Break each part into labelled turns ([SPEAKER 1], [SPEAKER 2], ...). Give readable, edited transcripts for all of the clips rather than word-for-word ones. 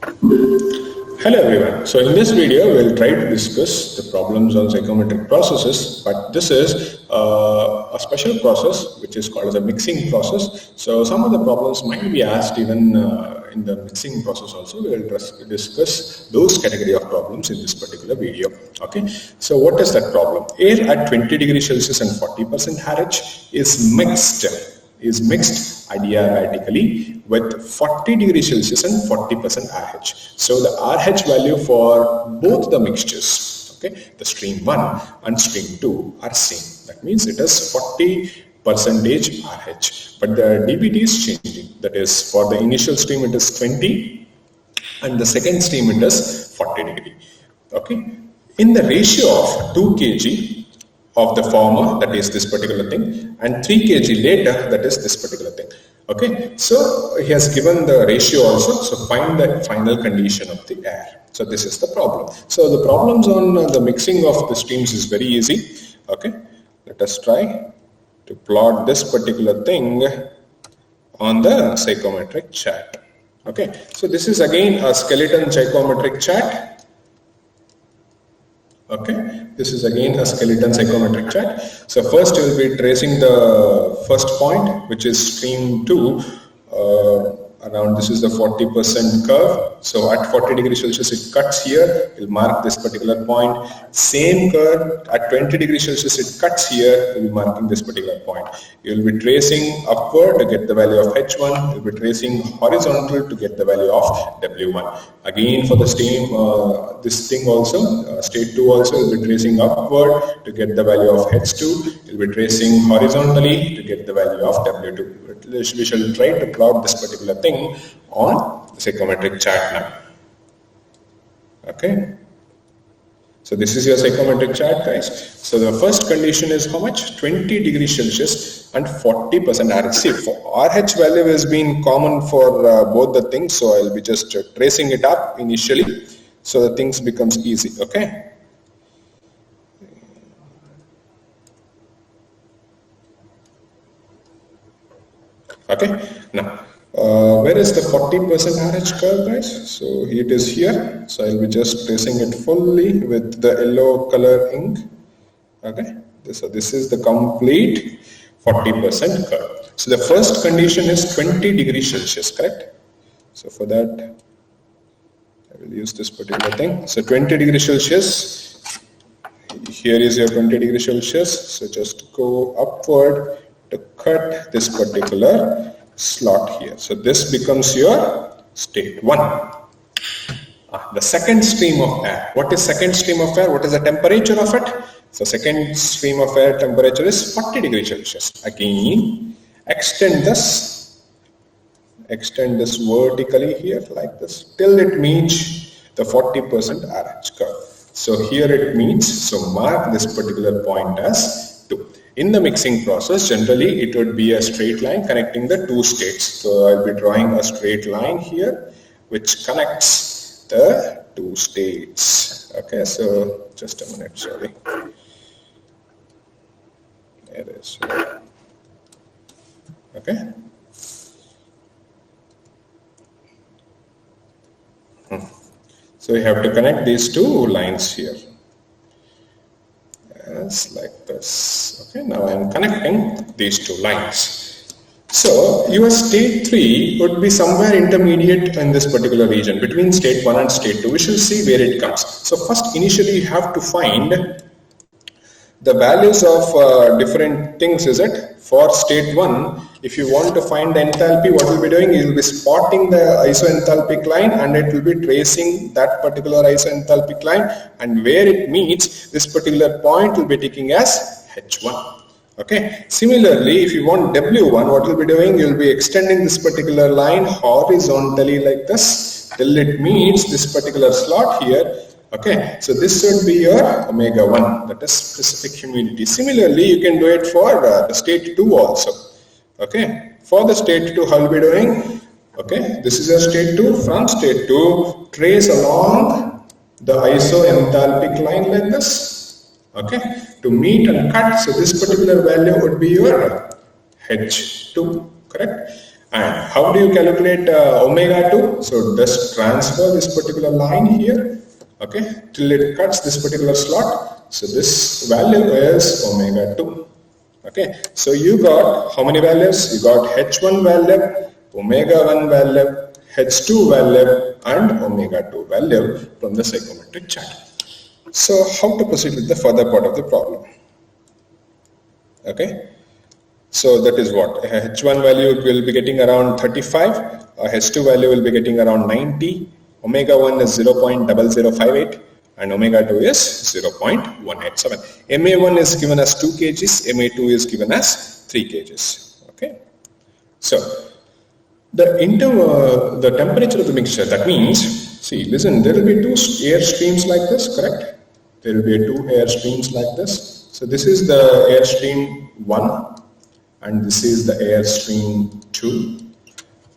[SPEAKER 1] Hello everyone. So in this video, we'll try to discuss the problems on psychometric processes, but this is a special process which is called as a mixing process. So some of the problems might be asked even in the mixing process also. We will discuss those category of problems in this particular video. Okay. So what is that problem? Air at 20 degrees Celsius and 40% RH is mixed adiabatically with 40 degrees Celsius and 40% RH. So the RH value for both the mixtures, okay, the stream 1 and stream 2 are same. That means it is 40% RH, but the dBT is changing. That is, for the initial stream it is 20 and the second stream it is 40 degree. Okay, in the ratio of 2 kg of the former, that is this particular thing, and 3 kg later, that is this particular thing. Okay, so he has given the ratio also, so find the final condition of the air. So this is the problem. So the problems on the mixing of the streams is very easy. Okay, let us try to plot this particular thing on the psychometric chart. Okay, so this is again a skeleton psychometric chart. Okay, this is again a skeleton psychometric chart. So first you will be tracing the first point, which is stream 2. Around this is the 40% curve. So at 40 degrees Celsius it cuts here. We'll mark this particular point. Same curve at 20 degrees Celsius it cuts here. We'll be marking this particular point. You'll be tracing upward to get the value of H1. You'll be tracing horizontal to get the value of W1. Again for the same this thing also, state 2 also, you'll be tracing upward to get the value of H2. You'll be tracing horizontally to get the value of W2. We shall try to plot this particular thing on the psychometric chart now. Okay. So this is your psychometric chart, guys. So the first condition is how much? 20 degrees Celsius and 40% RH. See, for RH value has been common for both the things. So I'll be just tracing it up initially. So the things becomes easy. Okay. Okay, now where is the 40% RH curve, guys? So it is here. So I'll be just tracing it fully with the yellow color ink. Okay, so this is the complete 40% curve. So the first condition is 20 degrees Celsius, correct? So for that, I will use this particular thing. So 20 degrees Celsius, here is your 20 degrees Celsius. So just go upward to cut this particular slot here. So this becomes your state 1. The second stream of air. What is second stream of air? What is the temperature of it? So second stream of air temperature is 40 degrees Celsius. Again, extend this vertically here like this till it meets the 40% RH curve. So here it meets, so mark this particular point as 2. In the mixing process, generally it would be a straight line connecting the two states. So I'll be drawing a straight line here which connects the two states. Okay, so just a minute, sorry. There it is. Okay. So we have to connect these two lines here. Yes, like this. Okay, now I am connecting these two lines. So your state 3 would be somewhere intermediate in this particular region between state 1 and state 2. We shall see where it comes. So first, initially you have to find the values of different things, is it? For state 1, if you want to find the enthalpy, what you'll be doing, you will be spotting the isoenthalpic line and it will be tracing that particular isoenthalpic line, and where it meets this particular point will be taking as H1. Okay. Similarly, if you want W1, what you'll be doing, you'll be extending this particular line horizontally like this till it meets this particular slot here. Okay, so this should be your omega-1, that is specific humidity. Similarly, you can do it for the state 2 also. Okay, for the state 2, how will be doing? Okay, this is your state 2. From state 2, trace along the isoenthalpic line like this. Okay, to meet and cut. So this particular value would be your H2, correct? And how do you calculate omega 2? So just transfer this particular line here, okay, till it cuts this particular slot. So this value is omega 2. Okay, so you got how many values? You got H1 value, omega 1 value, H2 value, and omega 2 value from the psychometric chart. So how to proceed with the further part of the problem? Okay, so that is what H1 value will be getting around 35, H2 value will be getting around 90, omega 1 is 0.0058 and omega 2 is 0.187. Ma1 is given as 2 kgs, Ma2 is given as 3 kgs. Okay, so the temperature of the mixture, that means, see, listen, there will be two air streams like this, correct? There will be two air streams like this. So this is the air stream 1 and this is the air stream 2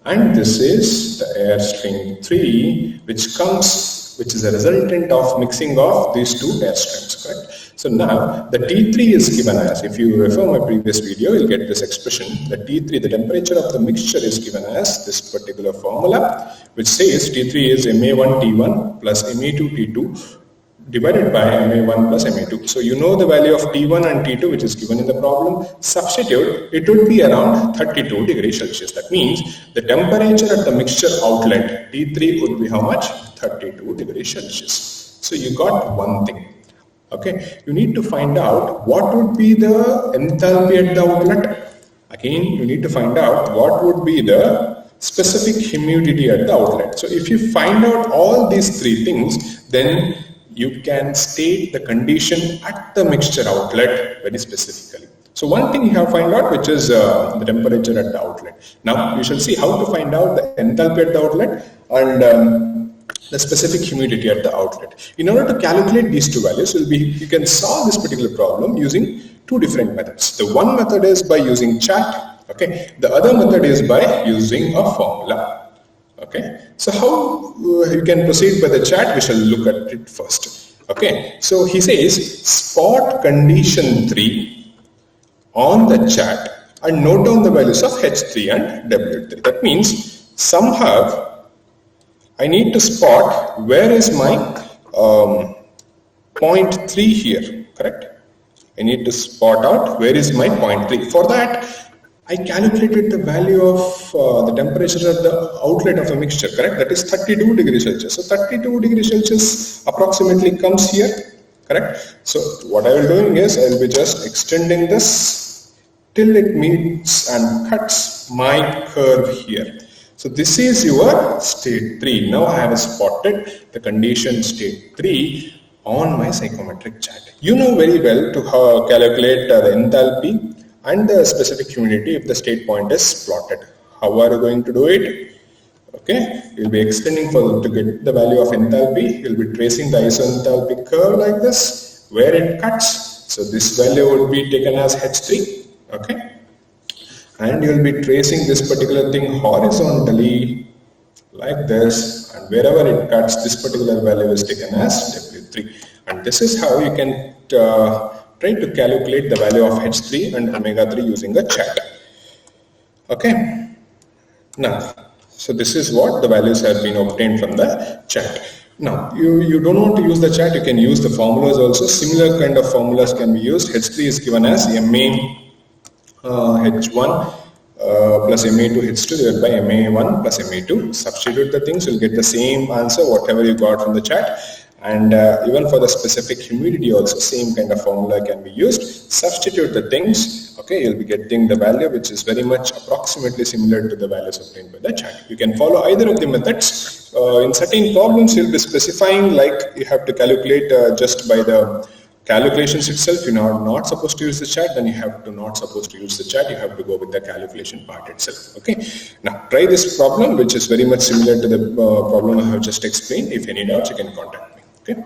[SPEAKER 1] and this is the air stream 3 which is a resultant of mixing of these two air streams, correct? So now the T3 is given as, if you refer my previous video, you'll get this expression. The T3, the temperature of the mixture, is given as this particular formula, which says T3 is Ma1 T1 plus Ma2 T2 divided by Ma1 plus Ma2. So you know the value of T1 and T2 which is given in the problem. Substitute, it would be around 32 degrees Celsius. That means the temperature at the mixture outlet T3 would be how much? 32 degrees Celsius. So you got one thing. Okay, you need to find out what would be the enthalpy at the outlet. Again, you need to find out what would be the specific humidity at the outlet. So if you find out all these three things, then you can state the condition at the mixture outlet very specifically. So one thing you have to find out, which is the temperature at the outlet. Now you shall see how to find out the enthalpy at the outlet and the specific humidity at the outlet. In order to calculate these two values, you can solve this particular problem using two different methods. The one method is by using chart. Okay. The other method is by using a formula. Okay, so how you can proceed by the chart, we shall look at it first. Okay, so he says spot condition 3 on the chart and note down the values of H3 and W3. That means somehow I need to spot where is my point 3 here, correct? I need to spot out where is my point 3. For that, I calculated the value of the temperature at the outlet of a mixture, correct? That is 32 degrees Celsius. So 32 degrees Celsius approximately comes here, correct? So what I will doing is I will be just extending this till it meets and cuts my curve here. So this is your state 3. Now I have spotted the condition state 3 on my psychometric chart. You know very well to calculate the enthalpy and the specific humidity if the state point is plotted. How are you going to do it? Okay, you'll be extending to get the value of enthalpy. You'll be tracing the isenthalpic curve like this, where it cuts. So this value would be taken as H3. Okay, and you'll be tracing this particular thing horizontally like this, and wherever it cuts, this particular value is taken as W3. And this is how you can try to calculate the value of H3 and omega 3 using a chart. Okay. Now, so this is what the values have been obtained from the chart. Now, you don't want to use the chart, you can use the formulas also. Similar kind of formulas can be used. H3 is given as Ma H1 plus Ma2 H2 divided by Ma1 plus Ma2. Substitute the things, you'll get the same answer, whatever you got from the chart. And even for the specific humidity also, same kind of formula can be used. Substitute the things, okay, you'll be getting the value which is very much approximately similar to the values obtained by the chart. You can follow either of the methods. In certain problems, you'll be specifying like you have to calculate just by the calculations itself. You're not supposed to use the chart, then you have to not supposed to use the chart. You have to go with the calculation part itself. Okay. Now try this problem, which is very much similar to the problem I have just explained. If any doubts, you can contact me. Okay.